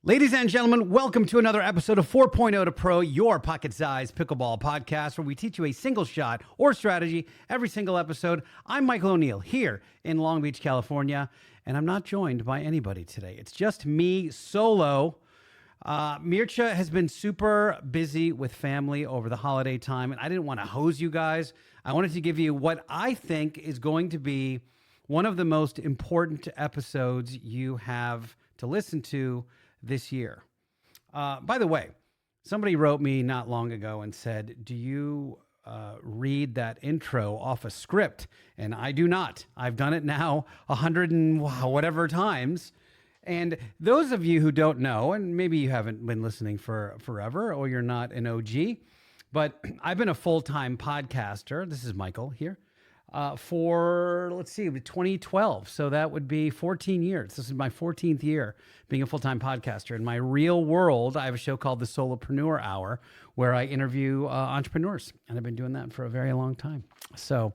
Ladies and gentlemen, welcome to another episode of 4.0 to Pro, your pocket-sized pickleball podcast, where we teach you a single shot or strategy every single episode. I'm Michael O'Neill here in Long Beach, California, and I'm not joined by anybody today. It's just me solo. Mircea has been super busy with family over the holiday time, and I didn't want to hose you guys. I wanted to give you what I think is going to be one of the most important episodes you have to listen to this year. By the way, somebody wrote me not long ago and said, do you read that intro off a script? And I do not. I've done it now 100 and whatever times. And those of you who don't know, and maybe you haven't been listening for forever, or you're not an OG, but I've been a full-time podcaster. This is Michael here. For, 2012. So that would be 14 years. This is my 14th year being a full-time podcaster. In my real world, I have a show called The Solopreneur Hour, where I interview entrepreneurs. And I've been doing that for a very long time. So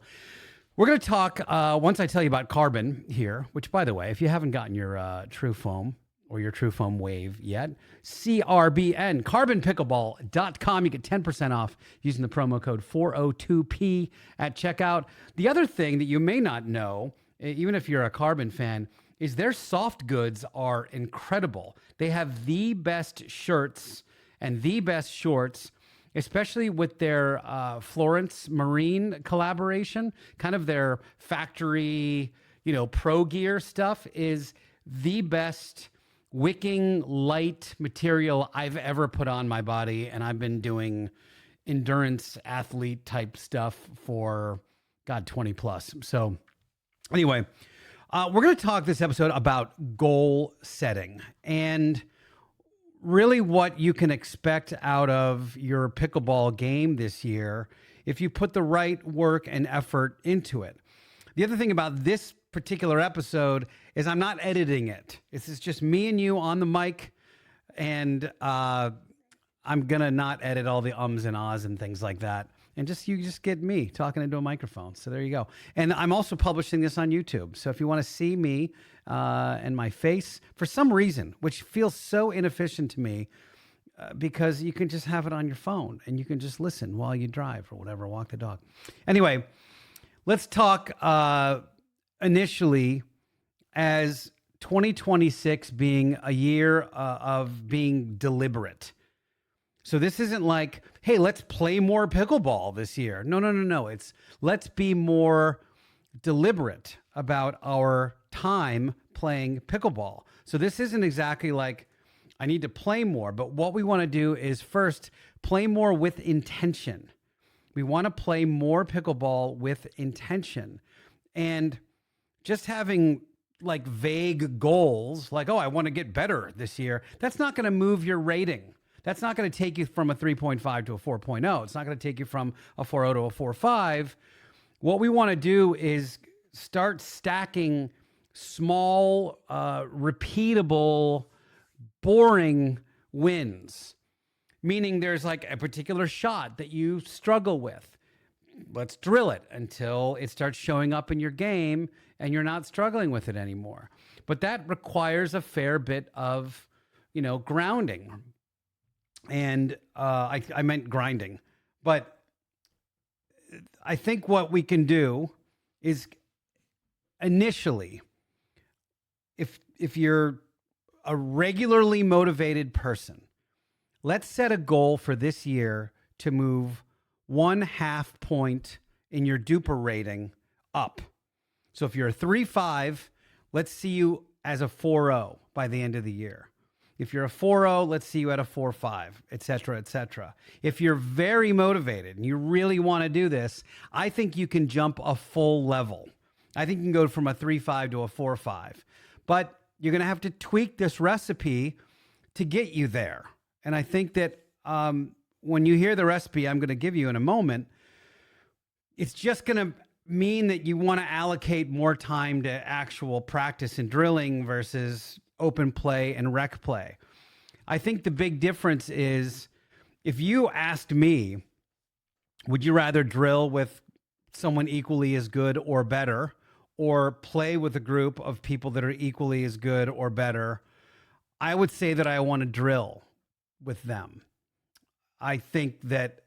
we're going to talk, once I tell you about carbon here, which, by the way, if you haven't gotten your True Foam or your True Foam Wave yet, CRBN, carbonpickleball.com. You get 10% off using the promo code 402P at checkout. The other thing that you may not know, even if you're a Carbon fan, is their soft goods are incredible. They have the best shirts and the best shorts, especially with their Florence Marine collaboration. Kind of their factory, pro gear stuff is the best wicking light material I've ever put on my body. And I've been doing endurance athlete type stuff for 20 plus. So anyway, we're going to talk this episode about goal setting and really what you can expect out of your pickleball game this year if you put the right work and effort into it. The other thing about this particular episode is I'm not editing it. This is just me and you on the mic, and I'm gonna not edit all the ums and ahs and things like that. And you just get me talking into a microphone. So there you go. And I'm also publishing this on YouTube. So if you want to see me and my face for some reason, which feels so inefficient to me, because you can just have it on your phone and you can just listen while you drive or whatever, walk the dog. Anyway, let's talk initially as 2026 being a year of being deliberate. So this isn't like, hey, let's play more pickleball this year. No. It's let's be more deliberate about our time playing pickleball. So this isn't exactly like I need to play more, but what we want to do is first play more with intention. We want to play more pickleball with intention. And just having like vague goals, like, oh, I want to get better this year, that's not going to move your rating. That's not going to take you from a 3.5 to a 4.0. It's not going to take you from a 4.0 to a 4.5. What we want to do is start stacking small, repeatable, boring wins. Meaning there's like a particular shot that you struggle with. Let's drill it until it starts showing up in your game and you're not struggling with it anymore. But that requires a fair bit of, grounding. And I meant grinding. But I think what we can do is initially, if you're a regularly motivated person, let's set a goal for this year to move 1/2 point in your duper rating up. So if you're a 3.5, let's see you as a 4.0 by the end of the year. If you're a 4.0, let's see you at a 4.5, et cetera, et cetera. If you're very motivated and you really want to do this, I think you can jump a full level. I think you can go from a 3.5 to a 4.5. But you're going to have to tweak this recipe to get you there. And I think that when you hear the recipe I'm going to give you in a moment, it's just going to mean that you want to allocate more time to actual practice and drilling versus open play and rec play. I think the big difference is if you asked me, would you rather drill with someone equally as good or better, or play with a group of people that are equally as good or better? I would say that I want to drill with them. I think that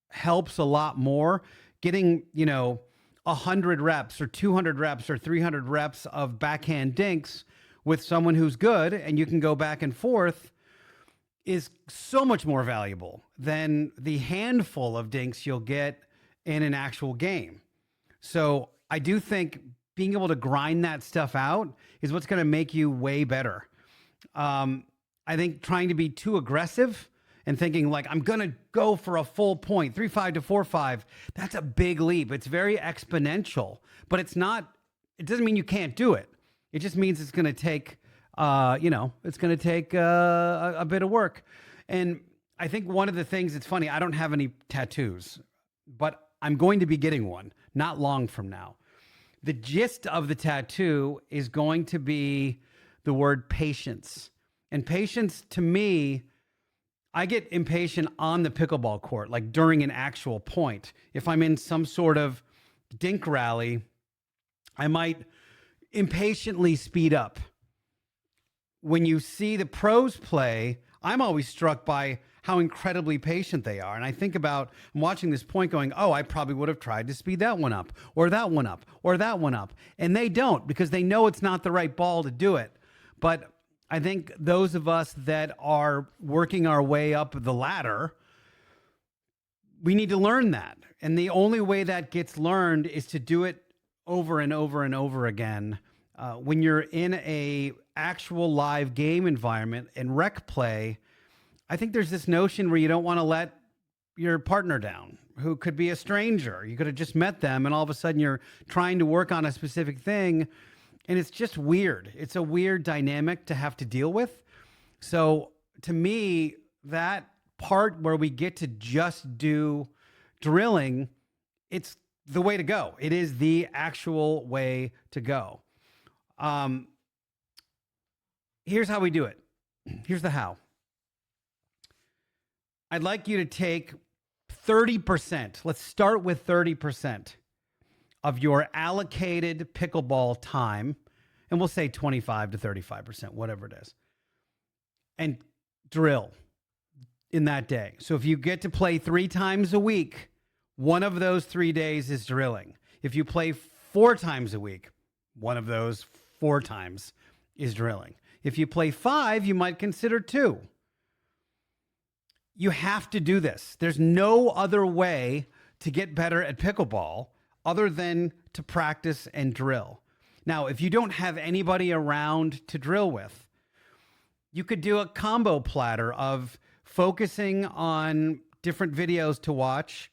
helps a lot more. Getting, 100 reps or 200 reps or 300 reps of backhand dinks with someone who's good and you can go back and forth is so much more valuable than the handful of dinks you'll get in an actual game. So I do think being able to grind that stuff out is what's going to make you way better. I think trying to be too aggressive and thinking like, I'm going to go for a full point, 3-5 to 4-5, that's a big leap. It's very exponential, but it doesn't mean you can't do it. It just means it's going to take, it's going to take a bit of work. And I think one of the things, it's funny, I don't have any tattoos, but I'm going to be getting one not long from now. The gist of the tattoo is going to be the word patience. And patience, to me, I get impatient on the pickleball court, like during an actual point. If I'm in some sort of dink rally, I might impatiently speed up. When you see the pros play, I'm always struck by how incredibly patient they are. And I think about, I'm watching this point going, oh, I probably would have tried to speed that one up, or that one up, or that one up. And they don't, because they know it's not the right ball to do it. But I think those of us that are working our way up the ladder, we need to learn that. And the only way that gets learned is to do it over and over and over again. When you're in a actual live game environment and rec play, I think there's this notion where you don't want to let your partner down, who could be a stranger. You could have just met them and all of a sudden you're trying to work on a specific thing. And it's just weird. It's a weird dynamic to have to deal with. So to me, that part where we get to just do drilling, it's the way to go. It is the actual way to go. Here's how we do it. Here's the how. I'd like you to take 30%. Let's start with 30% of your allocated pickleball time, and we'll say 25 to 35%, whatever it is, and drill in that day. So if you get to play 3 times a week, one of those 3 days is drilling. If you play 4 times a week, one of those 4 times is drilling. If you play 5, you might consider 2. You have to do this. There's no other way to get better at pickleball other than to practice and drill. Now, if you don't have anybody around to drill with, you could do a combo platter of focusing on different videos to watch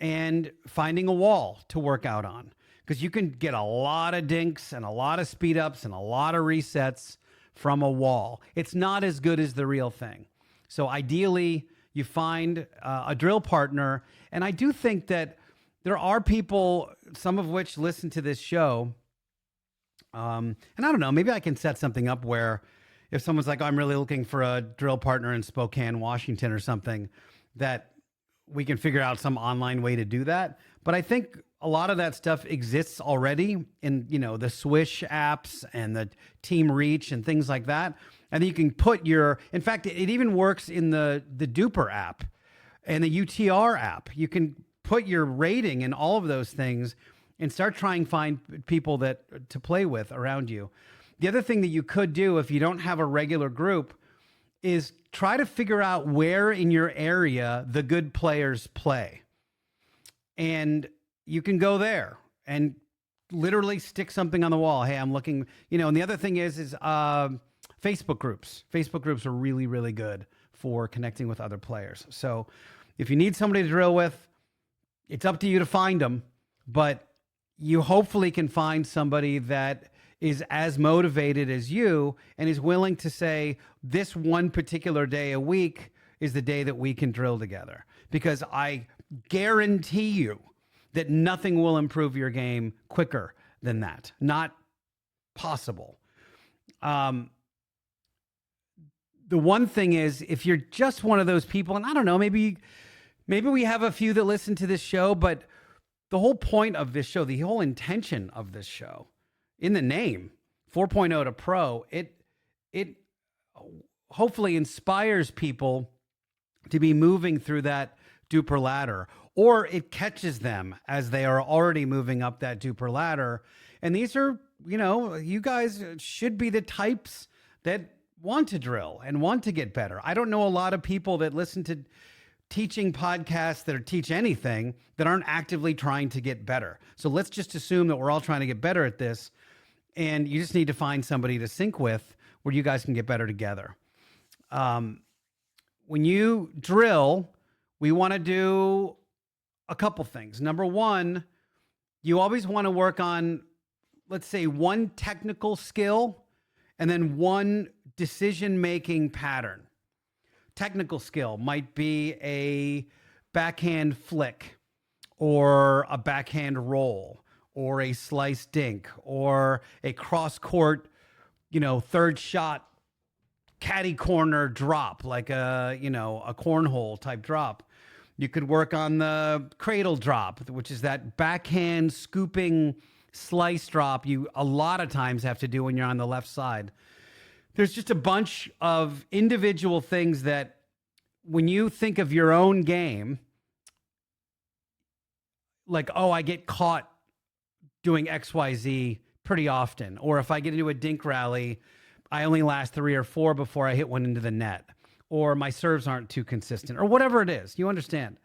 and finding a wall to work out on. Because you can get a lot of dinks and a lot of speed ups and a lot of resets from a wall. It's not as good as the real thing. So ideally, you find a drill partner. And I do think that there are people, some of which listen to this show. And I don't know, maybe I can set something up where if someone's like, oh, I'm really looking for a drill partner in Spokane, Washington or something, that we can figure out some online way to do that. But I think a lot of that stuff exists already in, the Swish apps and the Team Reach and things like that. And you can put in fact, it even works in the Duper app and the UTR app. You can put your rating in all of those things and start trying to find people to play with around you. The other thing that you could do if you don't have a regular group is try to figure out where in your area the good players play. And you can go there and literally stick something on the wall. Hey, I'm looking, and the other thing is Facebook groups. Facebook groups are really, really good for connecting with other players. So if you need somebody to drill with, it's up to you to find them, but you hopefully can find somebody that is as motivated as you and is willing to say, this one particular day a week is the day that we can drill together. Because I guarantee you that nothing will improve your game quicker than that. Not possible. The one thing is, if you're just one of those people, and I don't know, maybe we have a few that listen to this show, but the whole point of this show, the whole intention of this show, in the name, 4.0 to Pro, it it hopefully inspires people to be moving through that duper ladder, or it catches them as they are already moving up that duper ladder. And these are, you guys should be the types that want to drill and want to get better. I don't know a lot of people that listen to teaching podcasts that teach anything that aren't actively trying to get better. So let's just assume that we're all trying to get better at this. And you just need to find somebody to sync with where you guys can get better together. When you drill, we want to do a couple things. Number one, you always want to work on, let's say, one technical skill and then one decision-making pattern. Technical skill might be a backhand flick or a backhand roll or a slice dink or a cross-court, third shot caddy corner drop, like a cornhole type drop. You could work on the cradle drop, which is that backhand scooping slice drop you a lot of times have to do when you're on the left side. There's just a bunch of individual things that when you think of your own game, like, oh, I get caught doing XYZ pretty often. Or if I get into a dink rally, I only last 3 or 4 before I hit one into the net. Or my serves aren't too consistent, or whatever it is. You understand?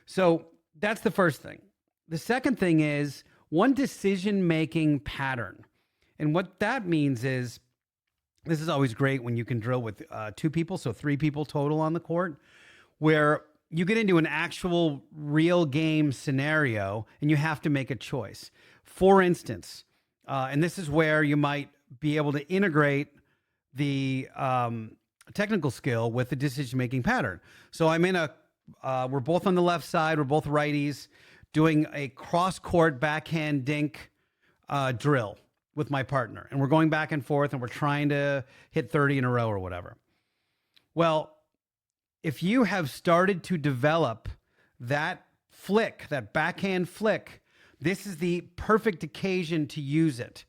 So that's the first thing. The second thing is one decision-making pattern. And what that means is, this is always great when you can drill with 2 people, so 3 people total on the court, where you get into an actual real game scenario and you have to make a choice. For instance, and this is where you might be able to integrate the technical skill with the decision-making pattern. So I'm in we're both on the left side, we're both righties, doing a cross-court backhand dink drill with my partner. And we're going back and forth and we're trying to hit 30 in a row or whatever. Well, if you have started to develop that flick, that backhand flick, this is the perfect occasion to use it.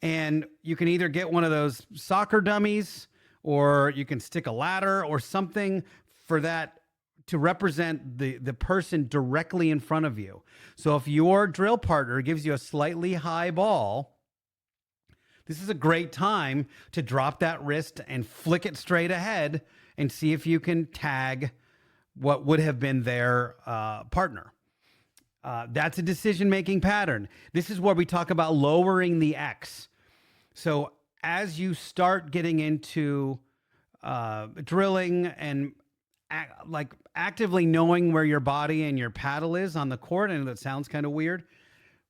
And you can either get one of those soccer dummies, or you can stick a ladder or something for that to represent the person directly in front of you. So if your drill partner gives you a slightly high ball, this is a great time to drop that wrist and flick it straight ahead and see if you can tag what would have been their partner. That's a decision-making pattern. This is where we talk about lowering the X. So as you start getting into drilling and actively knowing where your body and your paddle is on the court, I know that sounds kind of weird,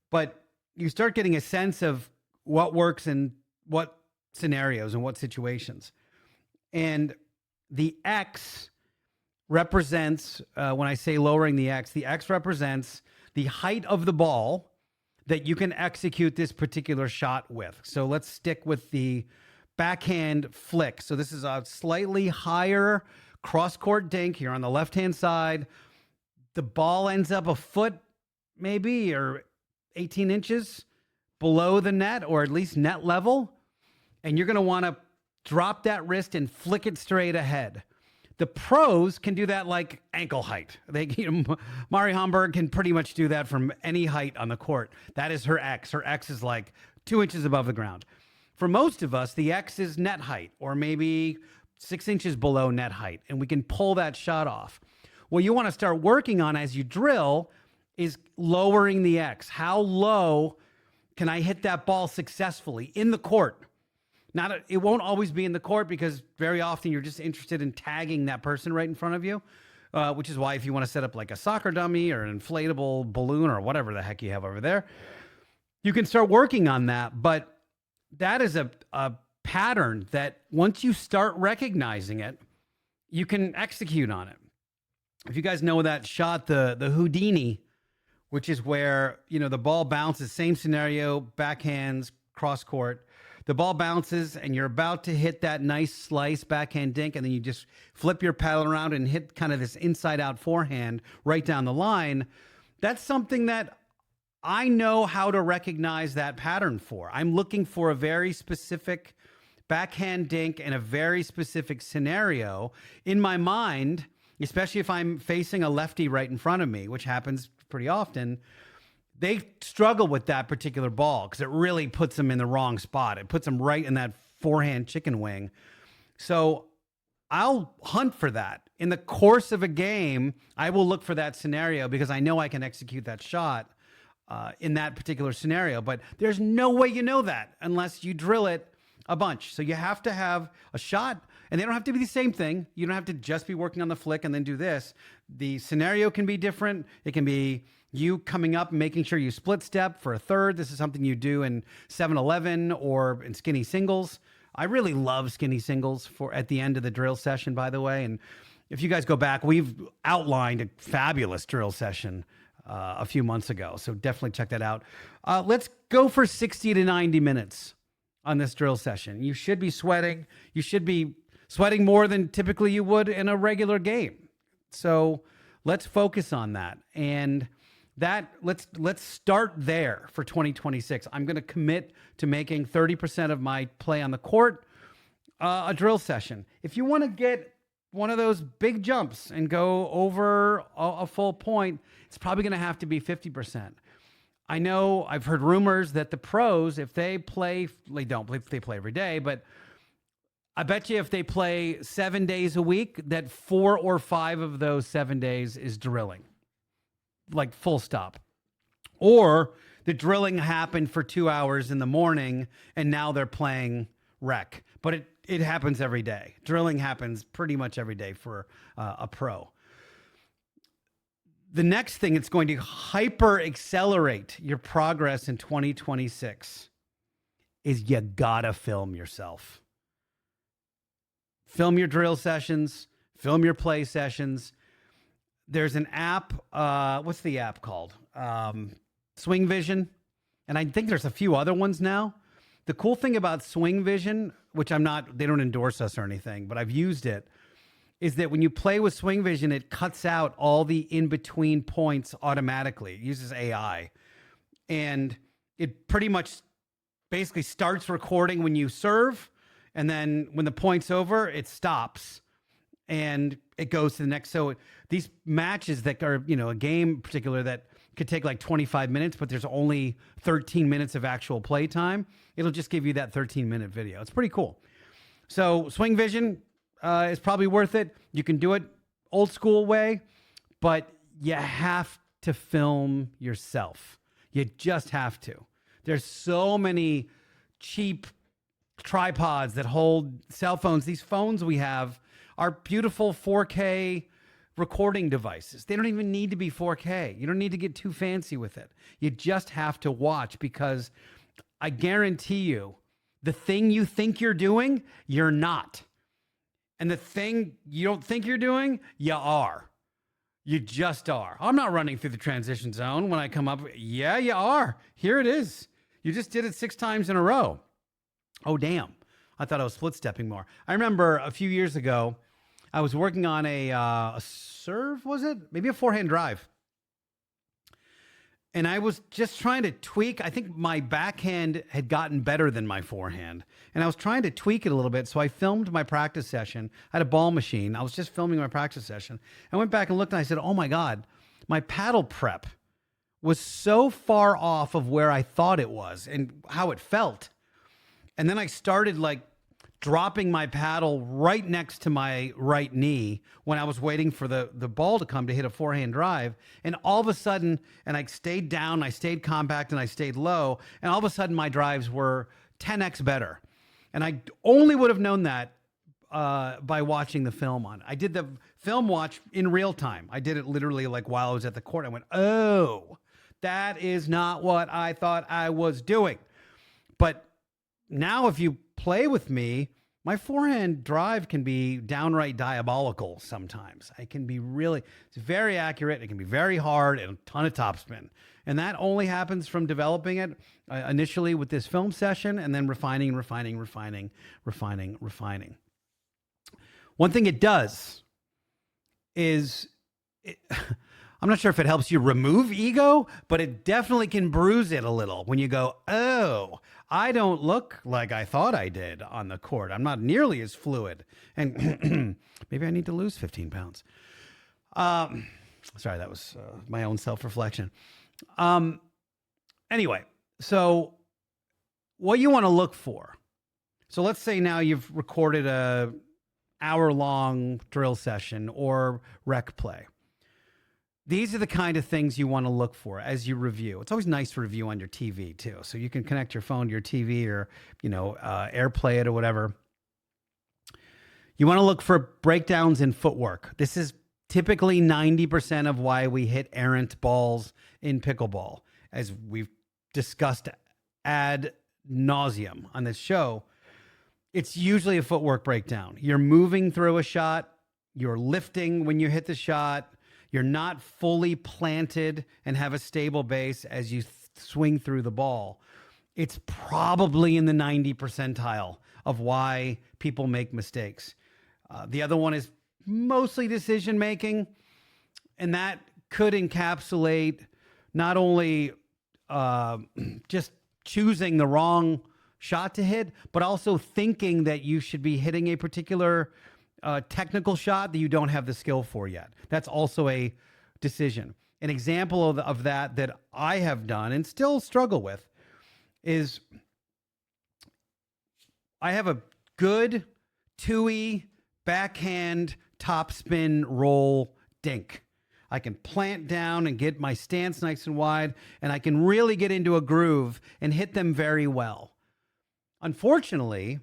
but you start getting a sense of what works in what scenarios and what situations. And the X represents, when I say lowering the X represents the height of the ball that you can execute this particular shot with. So let's stick with the backhand flick. So this is a slightly higher cross-court dink. You're on the left-hand side. The ball ends up a foot maybe, or 18 inches below the net, or at least net level. And you're going to want to drop that wrist and flick it straight ahead. The pros can do that like ankle height. Mari Homburg can pretty much do that from any height on the court. That is her X. Her X is like 2 inches above the ground. For most of us, the X is net height, or maybe 6 inches below net height, and we can pull that shot off. What you want to start working on as you drill is lowering the X. How low can I hit that ball successfully in the court? It won't always be in the court, because very often you're just interested in tagging that person right in front of you, which is why if you want to set up like a soccer dummy or an inflatable balloon or whatever the heck you have over there, you can start working on that. But that is a pattern that once you start recognizing it, you can execute on it. If you guys know that shot, the Houdini, which is where, the ball bounces, same scenario, backhands, cross court. The ball bounces and you're about to hit that nice slice backhand dink, and then you just flip your paddle around and hit kind of this inside out forehand right down the line. That's something that I know how to recognize that pattern for. I'm looking for a very specific backhand dink in a very specific scenario in my mind, especially if I'm facing a lefty right in front of me, which happens pretty often. They struggle with that particular ball because it really puts them in the wrong spot. It puts them right in that forehand chicken wing. So I'll hunt for that. In the course of a game, I will look for that scenario because I know I can execute that shot in that particular scenario. But there's no way you know that unless you drill it a bunch. So you have to have a shot, and they don't have to be the same thing. You don't have to just be working on the flick and then do this. The scenario can be different. It can be you coming up and making sure you split step for a third. This is something you do in 7-Eleven or in skinny singles. I really love skinny singles for at the end of the drill session, by the way. And if you guys go back, we've outlined a fabulous drill session a few months ago. So definitely check that out. Let's go for 60 to 90 minutes on this drill session. You should be sweating. You should be sweating more than typically you would in a regular game. So let's focus on that. And that let's start there for 2026. I'm going to commit to making 30% of my play on the court a drill session. If you want to get one of those big jumps and go over a full point, it's probably going to have to be 50%. I know I've heard rumors that the pros, if they play, they play every day, but I bet you if they play 7 days a week, that 4 or 5 of those 7 days is drilling, like full stop. Or the drilling happened for 2 hours in the morning and now they're playing rec. But it happens every day. Drilling happens pretty much every day for a pro. The next thing it's going to hyper accelerate your progress in 2026 is you gotta film yourself. Film your drill sessions, film your play sessions. There's an app, what's the app called? Swing Vision. And I think there's a few other ones now. The cool thing about Swing Vision, which they don't endorse us or anything, but I've used it, is that when you play with Swing Vision, it cuts out all the in-between points automatically. It uses AI. And it pretty much basically starts recording when you serve, and then when the point's over, it stops and it goes to the next. So these matches that are, a game in particular that could take like 25 minutes, but there's only 13 minutes of actual play time, it'll just give you that 13-minute video. It's pretty cool. So Swing Vision is probably worth it. You can do it old school way, but you have to film yourself. You just have to. There's so many cheap tripods that hold cell phones. These phones we have are beautiful 4K recording devices. They don't even need to be 4K. You don't need to get too fancy with it. You just have to watch, because I guarantee you, the thing you think you're doing, you're not. And the thing you don't think you're doing, you are. You just are. I'm not running through the transition zone when I come up. Yeah, you are. Here it is. You just did it 6 times in a row. Oh, damn. I thought I was split stepping more. I remember a few years ago, I was working on a serve, was it? Maybe a forehand drive. And I was just trying to tweak. I think my backhand had gotten better than my forehand. And I was trying to tweak it a little bit. So I filmed my practice session. I had a ball machine. I was just filming my practice session. I went back and looked and I said, oh my God, my paddle prep was so far off of where I thought it was and how it felt. And then I started dropping my paddle right next to my right knee when I was waiting for the ball to come to hit a forehand drive. And all of a sudden, and I stayed down, I stayed compact, and I stayed low. And all of a sudden, my drives were 10x better. And I only would have known that by watching the film on it. I did the film watch in real time. I did it literally while I was at the court. I went, oh, that is not what I thought I was doing. But now if you play with me, my forehand drive can be downright diabolical sometimes. It's very accurate. It can be very hard and a ton of topspin. And that only happens from developing it initially with this film session and then refining. One thing it does is, I'm not sure if it helps you remove ego, but it definitely can bruise it a little when you go, oh, I don't look like I thought I did on the court. I'm not nearly as fluid. And maybe I need to lose 15 pounds. Sorry, that was my own self-reflection. Anyway, so what you want to look for. So let's say now you've recorded a hour-long drill session or rec play. These are the kind of things you want to look for as you review. It's always nice to review on your TV too. So you can connect your phone to your TV or, AirPlay it or whatever. You want to look for breakdowns in footwork. This is typically 90% of why we hit errant balls in pickleball. As we've discussed ad nauseum on this show, it's usually a footwork breakdown. You're moving through a shot. You're lifting when you hit the shot. You're not fully planted and have a stable base as you swing through the ball. It's probably in the 90 percentile of why people make mistakes. The other one is mostly decision making, and that could encapsulate not only just choosing the wrong shot to hit, but also thinking that you should be hitting a particular technical shot that you don't have the skill for yet. That's also a decision. An example of that I have done and still struggle with is I have a good two-y backhand topspin roll dink. I can plant down and get my stance nice and wide, and I can really get into a groove and hit them very well. Unfortunately,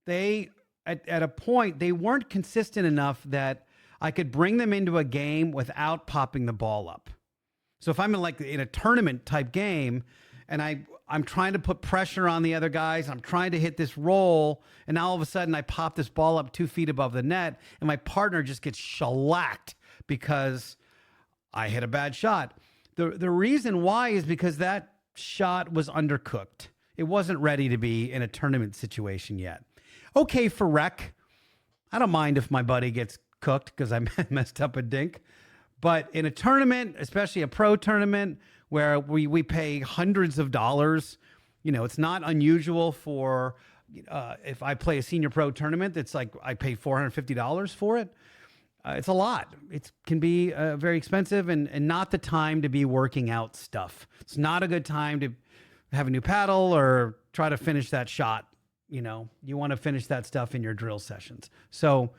at a point, they weren't consistent enough that I could bring them into a game without popping the ball up. So if I'm in a tournament type game and I'm trying to put pressure on the other guys, I'm trying to hit this roll, and now all of a sudden I pop this ball up 2 feet above the net and my partner just gets shellacked because I hit a bad shot. The reason why is because that shot was undercooked. It wasn't ready to be in a tournament situation yet. Okay, for rec, I don't mind if my buddy gets cooked because I messed up a dink. But in a tournament, especially a pro tournament where we pay hundreds of dollars, it's not unusual for, if I play a senior pro tournament, it's like I pay $450 for it. It's a lot. It can be very expensive and not the time to be working out stuff. It's not a good time to have a new paddle or try to finish that shot. You want to finish that stuff in your drill sessions. So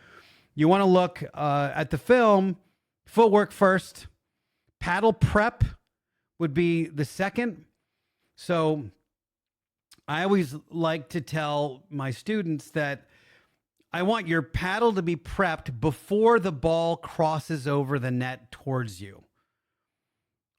you want to look at the film, footwork first, paddle prep would be the second. So I always like to tell my students that I want your paddle to be prepped before the ball crosses over the net towards you.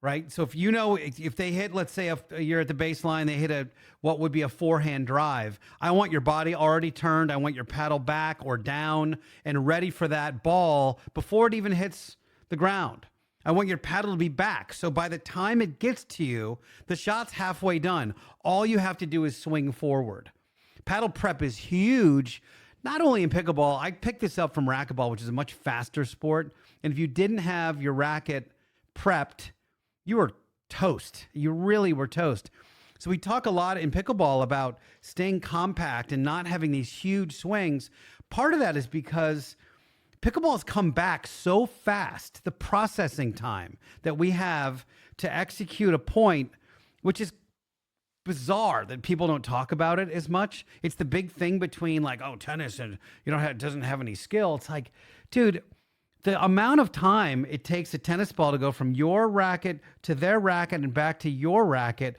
Right? So if they hit, let's say you're at the baseline, they hit what would be a forehand drive. I want your body already turned. I want your paddle back or down and ready for that ball before it even hits the ground. I want your paddle to be back. So by the time it gets to you, the shot's halfway done. All you have to do is swing forward. Paddle prep is huge, not only in pickleball. I picked this up from racquetball, which is a much faster sport. And if you didn't have your racket prepped, you were toast. You really were toast. So we talk a lot in pickleball about staying compact and not having these huge swings. Part of that is because pickleball has come back so fast, the processing time that we have to execute a point, which is bizarre that people don't talk about it as much. It's the big thing between tennis and doesn't have any skill. It's like, dude, the amount of time it takes a tennis ball to go from your racket to their racket and back to your racket,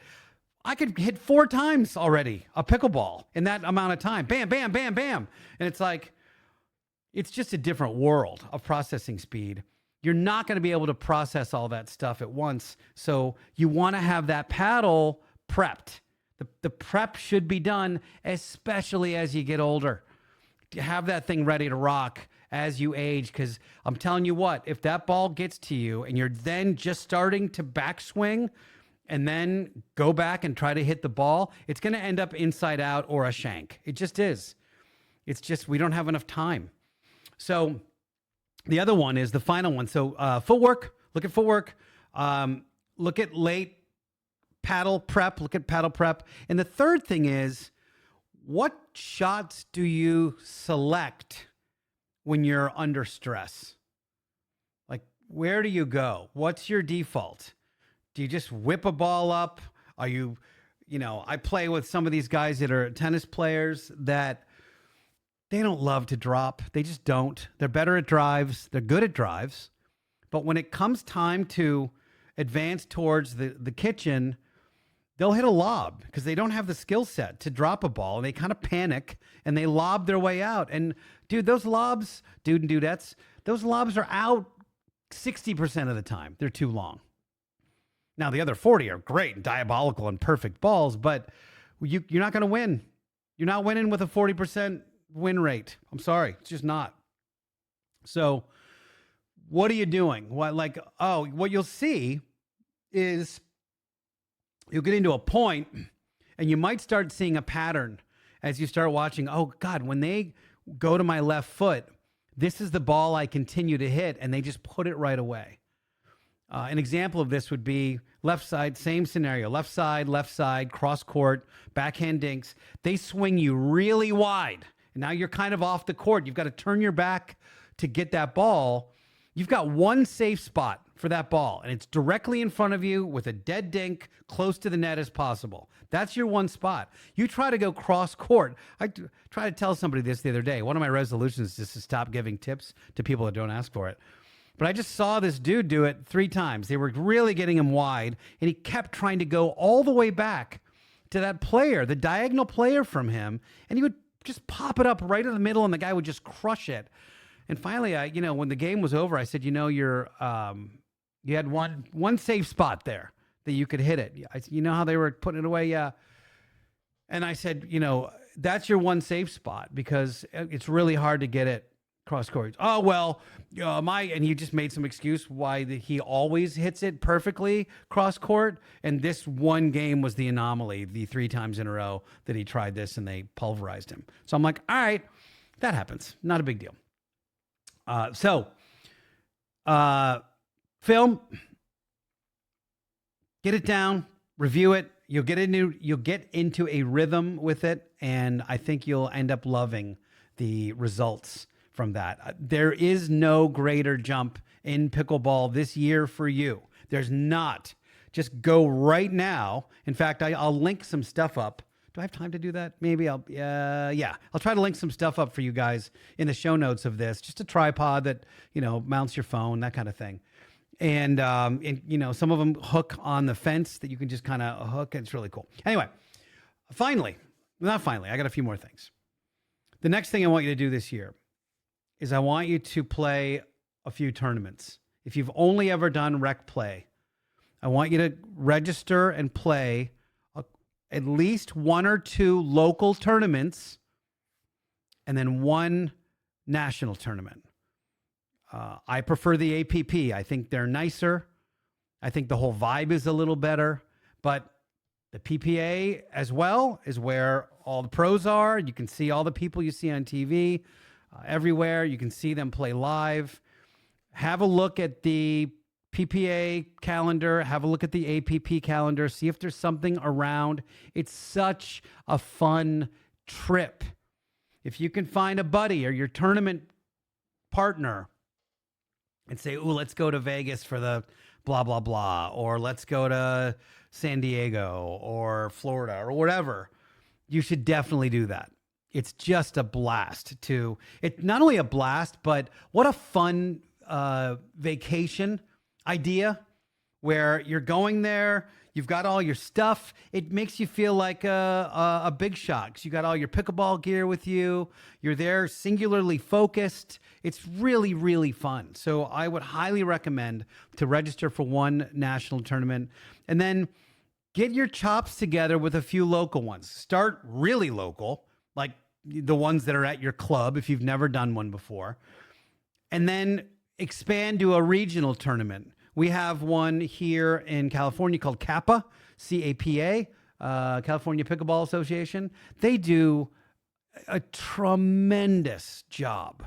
I could hit 4 times already a pickleball in that amount of time. Bam, bam, bam, bam. And it's like, it's just a different world of processing speed. You're not going to be able to process all that stuff at once. So you want to have that paddle prepped. The prep should be done, especially as you get older. Have that thing ready to rock as you age, because I'm telling you what, if that ball gets to you and you're then just starting to backswing and then go back and try to hit the ball, it's going to end up inside out or a shank. It just is. It's just we don't have enough time. So the other one is the final one. So footwork, look at footwork. Look at late paddle prep. Look at paddle prep. And the third thing is, what shots do you select when you're under stress? Like, where do you go? What's your default? Do you just whip a ball up? Are you, I play with some of these guys that are tennis players that they don't love to drop. They just don't. They're better at drives. They're good at drives. But when it comes time to advance towards the kitchen, they'll hit a lob because they don't have the skill set to drop a ball, and they kind of panic and they lob their way out. And dude, those lobs, dude and dudettes, those lobs are out 60% of the time. They're too long. Now, the other 40 are great and diabolical and perfect balls, but you're not going to win. You're not winning with a 40% win rate. I'm sorry. It's just not. So what are you doing? What you'll see is you'll get into a point and you might start seeing a pattern as you start watching. Oh God, when they go to my left foot, this is the ball I continue to hit, and they just put it right away. An example of this would be left side, same scenario, left side, cross court, backhand dinks. They swing you really wide. And now you're kind of off the court. You've got to turn your back to get that ball. You've got one safe spot for that ball, and it's directly in front of you with a dead dink close to the net as possible. That's your one spot. You try to go cross court. I tried to tell somebody this the other day. One of my resolutions is to stop giving tips to people that don't ask for it. But I just saw this dude do it 3 times. They were really getting him wide, and he kept trying to go all the way back to that player, the diagonal player from him, and he would just pop it up right in the middle, and the guy would just crush it. And finally, when the game was over, I said, you had one safe spot there that you could hit it. You know how they were putting it away? Yeah. And I said, that's your one safe spot because it's really hard to get it cross court. Oh, well, and he just made some excuse why he always hits it perfectly cross court. And this one game was the anomaly, the 3 times in a row that he tried this and they pulverized him. So I'm like, all right, that happens. Not a big deal. Film, get it down, review it. You'll get into a rhythm with it, and I think you'll end up loving the results from that. There is no greater jump in pickleball this year for you. There's not. Just go right now. In fact, I'll link some stuff up. Do I have time to do that? Maybe I'll try to link some stuff up for you guys in the show notes of this. Just a tripod that, mounts your phone, that kind of thing. And some of them hook on the fence that you can just kind of hook. It's really cool. Anyway, I got a few more things. The next thing I want you to do this year is I want you to play a few tournaments. If you've only ever done rec play, I want you to register and play at least 1 or 2 local tournaments and then 1 national tournament. I prefer the APP. I think they're nicer. I think the whole vibe is a little better, but the PPA as well is where all the pros are. You can see all the people you see on TV everywhere. You can see them play live. Have a look at the PPA calendar. Have a look at the APP calendar. See if there's something around. It's such a fun trip. If you can find a buddy or your tournament partner and say, ooh, let's go to Vegas for the blah, blah, blah, or let's go to San Diego or Florida or whatever, you should definitely do that. It's just a blast it's not only a blast, but what a fun vacation idea where you're going there, you've got all your stuff. It makes you feel like a big shot because you got all your pickleball gear with you. You're there singularly focused. It's really, really fun. So I would highly recommend to register for 1 national tournament and then get your chops together with a few local ones. Start really local, like the ones that are at your club if you've never done one before, and then expand to a regional tournament. We have one here in California called CAPA, C-A-P-A, California Pickleball Association. They do a tremendous job.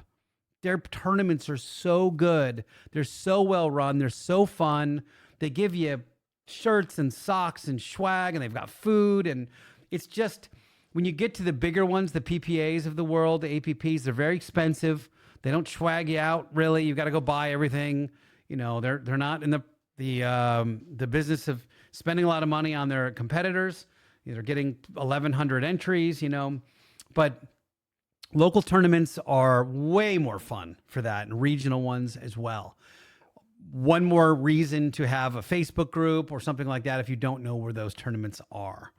Their tournaments are so good. They're so well run. They're so fun. They give you shirts and socks and swag, and they've got food. And it's just, when you get to the bigger ones, the PPAs of the world, the APPs, they're very expensive. They don't swag you out, really. You've got to go buy everything. They're not in the business of spending a lot of money on their competitors. They're getting 1,100 entries, but local tournaments are way more fun for that, and regional ones as well. One more reason to have a Facebook group or something like that if you don't know where those tournaments are.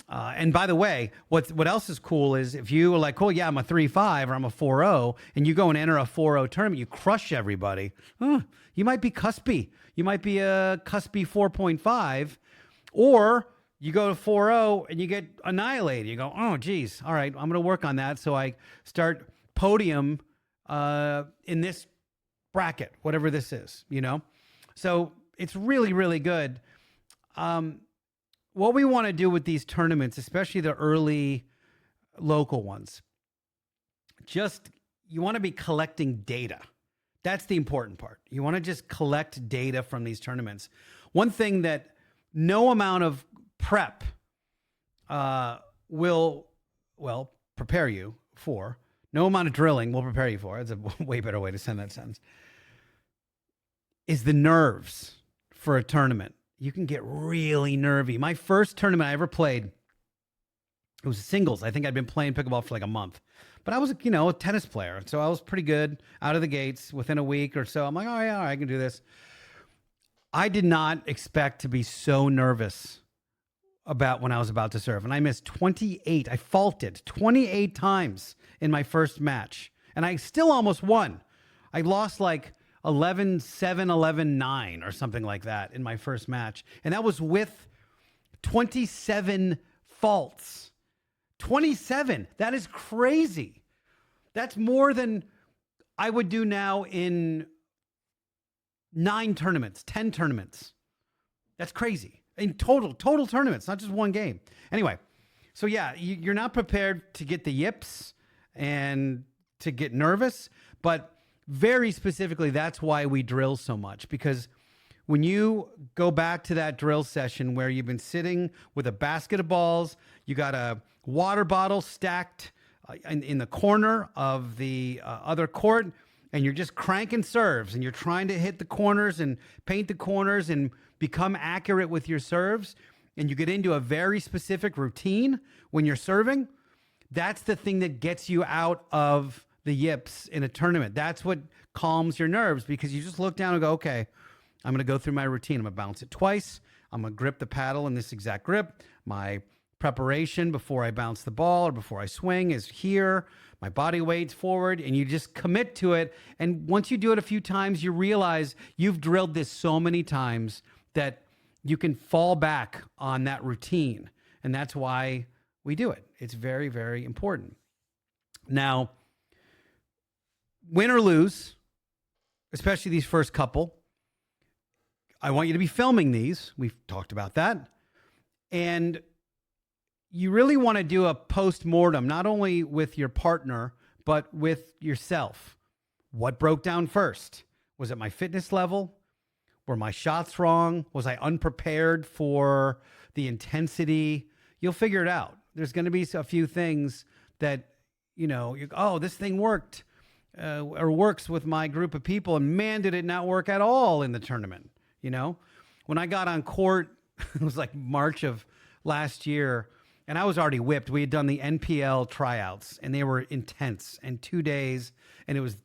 And by the way, what else is cool is if you are like, oh yeah, I'm a 3-5 or I'm a 4-0, and you go and enter a 4-0 tournament, you crush everybody. You might be cuspy. You might be a cuspy 4.5, or you go to 4-0 and you get annihilated. You go, oh geez, all right, I'm going to work on that. So I start podium in this bracket, whatever this is, So it's really, really good. What we want to do with these tournaments, especially the early local ones, you want to be collecting data. That's the important part. You want to just collect data from these tournaments. One thing that no amount of prep will prepare you for, no amount of drilling will prepare you for, it's a way better way to send that sentence, is the nerves for a tournament. You can get really nervy. My first tournament I ever played, it was singles. I think I'd been playing pickleball for like a month, but I was, a tennis player. So I was pretty good out of the gates within a week or so. I'm like, oh yeah, I can do this. I did not expect to be so nervous about when I was about to serve. And I missed 28. I faulted 28 times in my first match. And I still almost won. I lost like 11-7, 11-9 or something like that in my first match. And that was with 27 faults. 27. That is crazy. That's more than I would do now in 9 tournaments, 10 tournaments. That's crazy. In total tournaments, not just one game. Anyway, so yeah, you're not prepared to get the yips and to get nervous, but very specifically, that's why we drill so much, because when you go back to that drill session where you've been sitting with a basket of balls, you got a water bottle stacked in the corner of the other court, and you're just cranking serves, and you're trying to hit the corners and paint the corners and become accurate with your serves, and you get into a very specific routine when you're serving, that's the thing that gets you out of the yips in a tournament. That's what calms your nerves, because you just look down and go, okay, I'm going to go through my routine. I'm going to bounce it twice. I'm going to grip the paddle in this exact grip. My preparation before I bounce the ball or before I swing is here. My body weight's forward, and you just commit to it. And once you do it a few times, you realize you've drilled this so many times that you can fall back on that routine. And that's why we do it. It's very, very important. Now, win or lose, especially these first couple, I want you to be filming these. We've talked about that. And you really want to do a post-mortem, not only with your partner, but with yourself. What broke down first? Was it my fitness level? Were my shots wrong? Was I unprepared for the intensity? You'll figure it out. There's going to be a few things that, this thing worked or works with my group of people, and man, did it not work at all in the tournament. When I got on court, it was like March of last year, and I was already whipped. We had done the NPL tryouts, and they were intense, and 2 days, and it was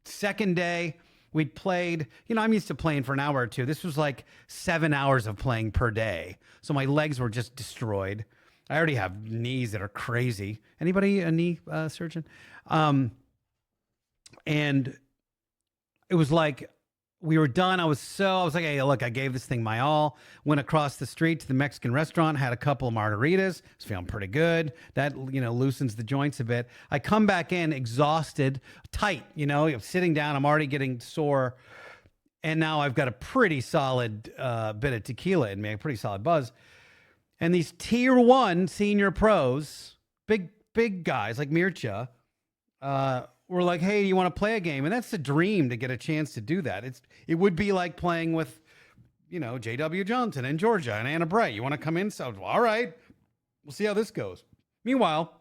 second day. We'd played, I'm used to playing for an hour or two. This was like 7 hours of playing per day. So my legs were just destroyed. I already have knees that are crazy. Anybody a knee surgeon? And it was like, we were done. I was like, hey, look, I gave this thing my all. Went across the street to the Mexican restaurant, had a couple of margaritas. Was feeling pretty good. That, loosens the joints a bit. I come back in exhausted, tight, sitting down. I'm already getting sore. And now I've got a pretty solid bit of tequila in me, a pretty solid buzz. And these tier 1 senior pros, big guys like Mircea, were like, hey, you want to play a game? And that's the dream, to get a chance to do that. It would be like playing with J.W. Johnson and Georgia and Anna Bright. You want to come in? So, all right, we'll see how this goes. Meanwhile,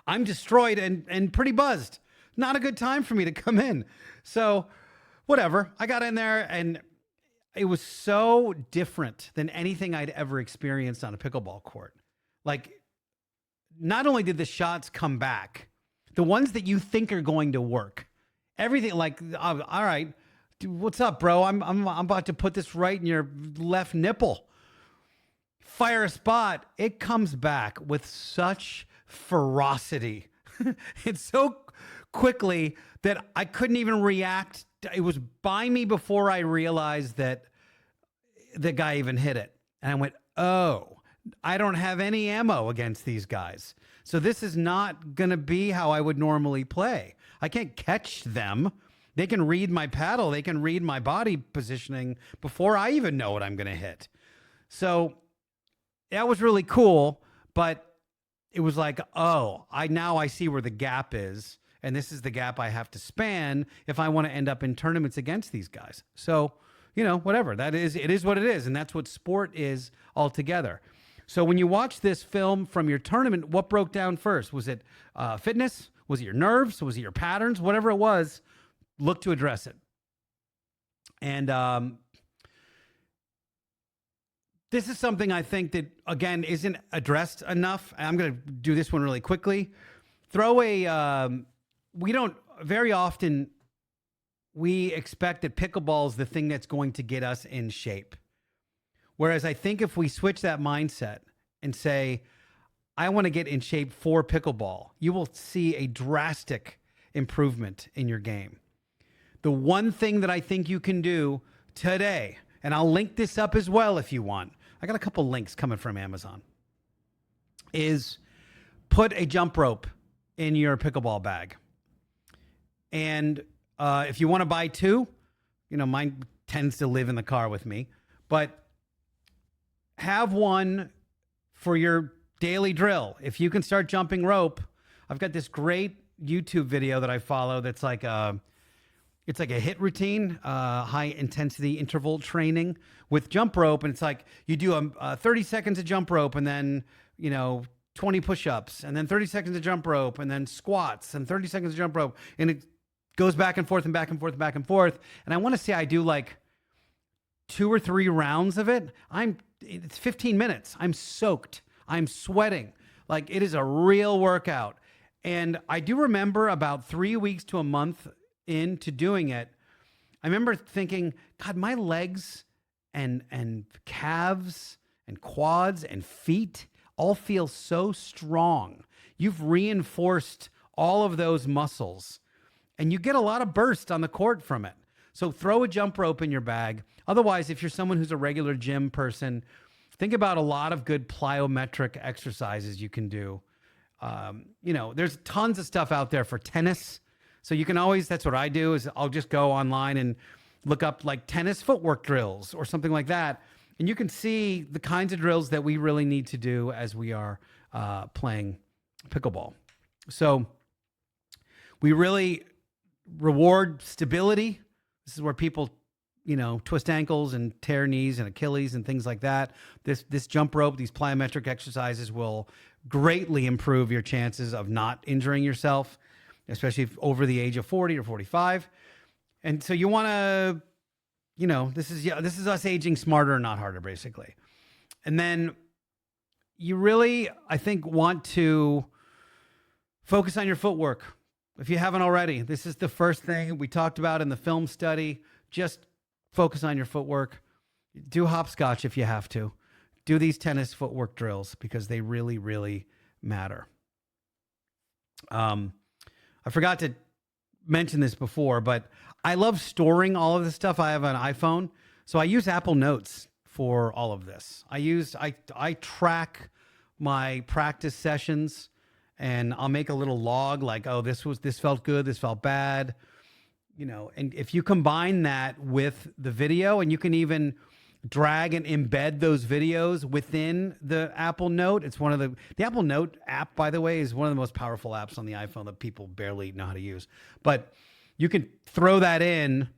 I'm destroyed and pretty buzzed. Not a good time for me to come in. So, whatever. I got in there, and it was so different than anything I'd ever experienced on a pickleball court. Like, not only did the shots come back, the ones that you think are going to work, everything like, all right, dude, what's up, bro? I'm about to put this right in your left nipple. Fire a spot. It comes back with such ferocity. It's so quickly that I couldn't even react. It was by me before I realized that the guy even hit it. And I went, oh, I don't have any ammo against these guys. So this is not going to be how I would normally play. I can't catch them. They can read my paddle. They can read my body positioning before I even know what I'm going to hit. So that was really cool, but it was like, oh, I see where the gap is, and this is the gap I have to span if I want to end up in tournaments against these guys. So, whatever. It is what it is, and that's what sport is altogether. So when you watch this film from your tournament, what broke down first? Was it fitness? Was it your nerves? Was it your patterns? Whatever it was, look to address it. And this is something I think that, again, isn't addressed enough. I'm going to do this one really quickly. Very often, we expect that pickleball is the thing that's going to get us in shape. Whereas I think if we switch that mindset and say, I want to get in shape for pickleball, you will see a drastic improvement in your game. The one thing that I think you can do today, and I'll link this up as well if you want. I got a couple links coming from Amazon. Is put a jump rope in your pickleball bag. And if you want to buy two, mine tends to live in the car with me, but have one for your daily drill. If you can start jumping rope, I've got this great YouTube video that I follow that's like it's like a HIIT routine, high intensity interval training with jump rope. And it's like you do 30 seconds of jump rope and then, 20 push-ups and then 30 seconds of jump rope and then squats and 30 seconds of jump rope. And it goes back and forth and back and forth and back and forth. And I want to say I do like 2 or 3 rounds of it. It's 15 minutes. I'm soaked. I'm sweating. Like, it is a real workout. And I do remember about 3 weeks to a month into doing it, I remember thinking, God, my legs and calves and quads and feet all feel so strong. You've reinforced all of those muscles and you get a lot of burst on the court from it. So throw a jump rope in your bag. Otherwise, if you're someone who's a regular gym person, think about a lot of good plyometric exercises you can do. There's tons of stuff out there for tennis. So you can always, that's what I do, is I'll just go online and look up like tennis footwork drills or something like that. And you can see the kinds of drills that we really need to do as we are playing pickleball. So we really reward stability. This is where people, twist ankles and tear knees and Achilles and things like that. This jump rope, these plyometric exercises will greatly improve your chances of not injuring yourself, especially if over the age of 40 or 45. And so you want to, this is us aging smarter, not harder, basically. And then you really, I think, want to focus on your footwork. If you haven't already, this is the first thing we talked about in the film study. Just focus on your footwork. Do hopscotch if you have to. Do these tennis footwork drills because they really, really matter. I forgot to mention this before, but I love storing all of this stuff. I have an iPhone, so I use Apple Notes for all of this. I track my practice sessions, and I'll make a little log like, oh, this felt good, this felt bad, and if you combine that with the video, and you can even drag and embed those videos within the Apple Note. It's one of the Apple Note app, by the way, is one of the most powerful apps on the iPhone that people barely know how to use. But you can throw that in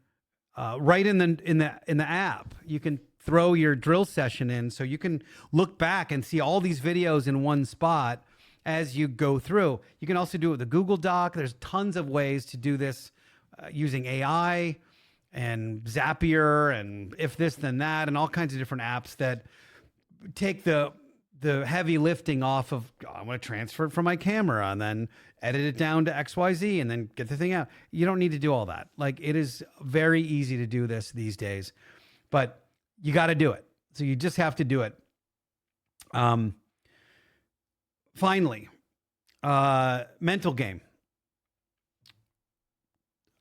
right in the app. You can throw your drill session in, so you can look back and see all these videos in one spot as you go through. You can also do it with a Google Doc. There's tons of ways to do this using AI and Zapier and if this then that and all kinds of different apps that take the heavy lifting off of, I want to transfer it from my camera and then edit it down to XYZ and then get the thing out. You don't need to do all that. Like, it is very easy to do this these days, but you got to do it. So you just have to do it. Finally, mental game.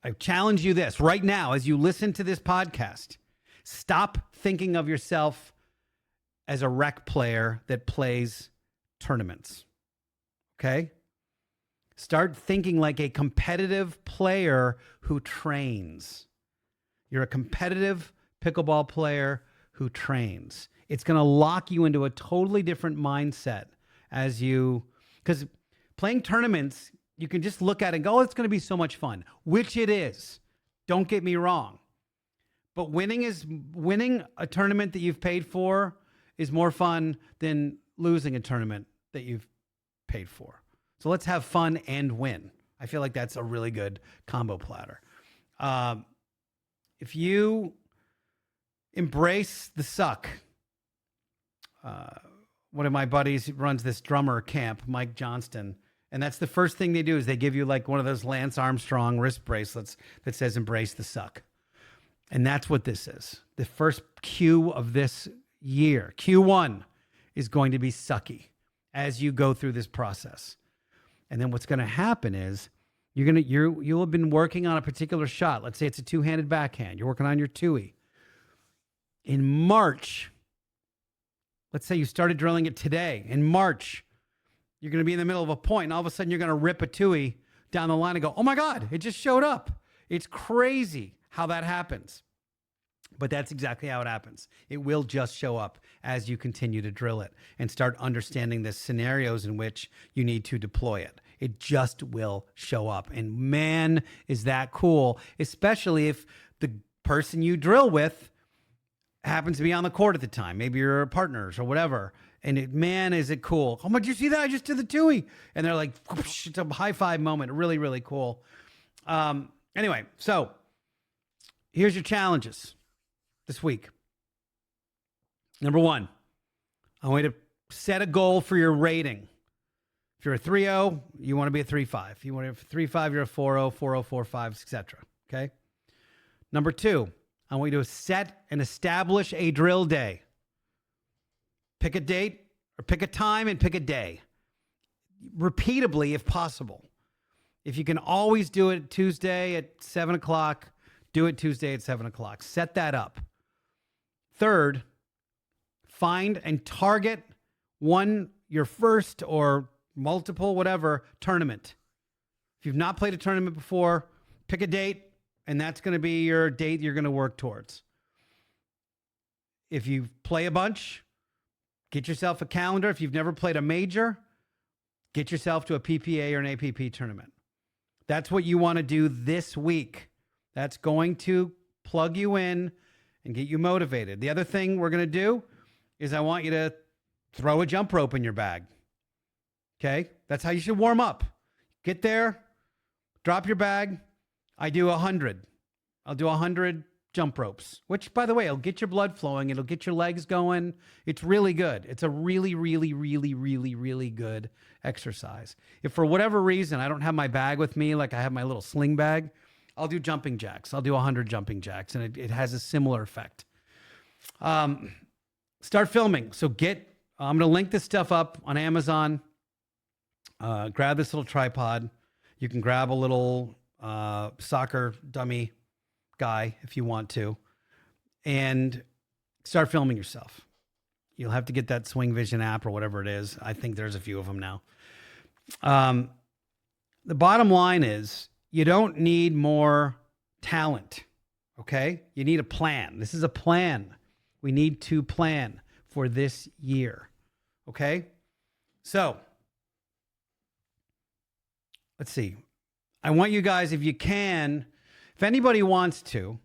I challenge you this right now as you listen to this podcast. Stop thinking of yourself as a rec player that plays tournaments. Okay? Start thinking like a competitive player who trains. You're a competitive pickleball player who trains. It's going to lock you into a totally different mindset as you, because playing tournaments, you can just look at it and go, oh, it's going to be so much fun, which it is. Don't get me wrong. But winning a tournament that you've paid for is more fun than losing a tournament that you've paid for. So let's have fun and win. I feel like that's a really good combo platter. If you embrace the suck, one of my buddies runs this drummer camp, Mike Johnston, and that's the first thing they do is they give you like one of those Lance Armstrong wrist bracelets that says embrace the suck. And that's what this is. The first cue of this year, Q1, is going to be sucky as you go through this process. And then what's going to happen is you'll have been working on a particular shot. Let's say it's a two-handed backhand. You're working on your two-y. In March, let's say you started drilling it today. In March, you're going to be in the middle of a point, and all of a sudden you're going to rip a two-y down the line and go, oh my God, it just showed up. It's crazy how that happens. But that's exactly how it happens. It will just show up as you continue to drill it and start understanding the scenarios in which you need to deploy it. It just will show up. And man, is that cool, especially if the person you drill with happens to be on the court at the time. Maybe you're partners or whatever. And man, is it cool. Oh my, did you see that? I just did the two-y. And they're like, whoosh, it's a high five moment. Really, really cool. Anyway, so here's your challenges this week. Number one, I want you to set a goal for your rating. If you're a 3.0, you want to be a 3.5. If you want to be a 3.5, you're a 4.0, 4.0, 4.5, etc. Okay? Number two, I want you to set and establish a drill day. Pick a date or pick a time and pick a day. Repeatably, if possible. If you can always do it Tuesday at 7 o'clock, do it Tuesday at 7 o'clock. Set that up. Third, find and target your first or multiple, whatever, tournament. If you've not played a tournament before, pick a date, and that's going to be your date you're going to work towards. If you play a bunch, get yourself a calendar. If you've never played a major, get yourself to a PPA or an APP tournament. That's what you want to do this week. That's going to plug you in and get you motivated. The other thing we're going to do is I want you to throw a jump rope in your bag. Okay? That's how you should warm up. Get there, drop your bag. I do 100. I'll do 100 jump ropes, which, by the way, it'll get your blood flowing. It'll get your legs going. It's really good. It's a really, really, really, really, really good exercise. If for whatever reason I don't have my bag with me, like I have my little sling bag, I'll do jumping jacks. I'll do 100 jumping jacks, and it has a similar effect. Start filming. So I'm going to link this stuff up on Amazon. Grab this little tripod. You can grab a little soccer dummy guy if you want to, and start filming yourself. You'll have to get that Swing Vision app or whatever it is. I think there's a few of them now. The bottom line is you don't need more talent, okay? You need a plan. This is a plan. We need to plan for this year, okay? So, let's see. I want you guys, if you can, if anybody wants to,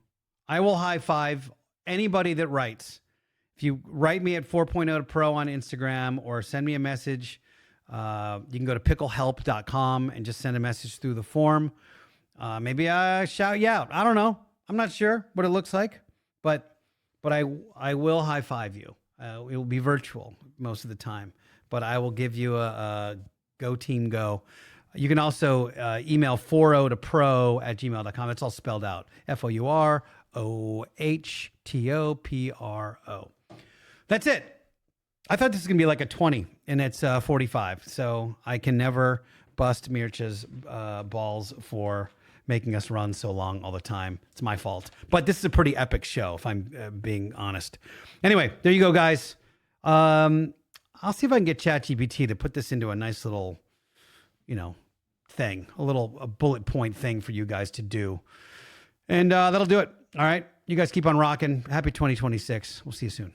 I will high five anybody that writes. If you write me at 4.0 to pro on Instagram or send me a message, you can go to picklehelp.com and just send a message through the form. Maybe I shout you out. I don't know. I'm not sure what it looks like, but I will high five you. It will be virtual most of the time, but I will give you a go team go. You can also email 40topro@gmail.com. It's all spelled out. FOUROHTOPRO. That's it. I thought this was going to be like a 20, and it's 45. So I can never bust Mircha's balls for making us run so long all the time. It's my fault. But this is a pretty epic show, if I'm being honest. Anyway, there you go, guys. I'll see if I can get ChatGPT to put this into a nice little, thing, a bullet point thing for you guys to do. And that'll do it. All right. You guys keep on rocking. Happy 2026. We'll see you soon.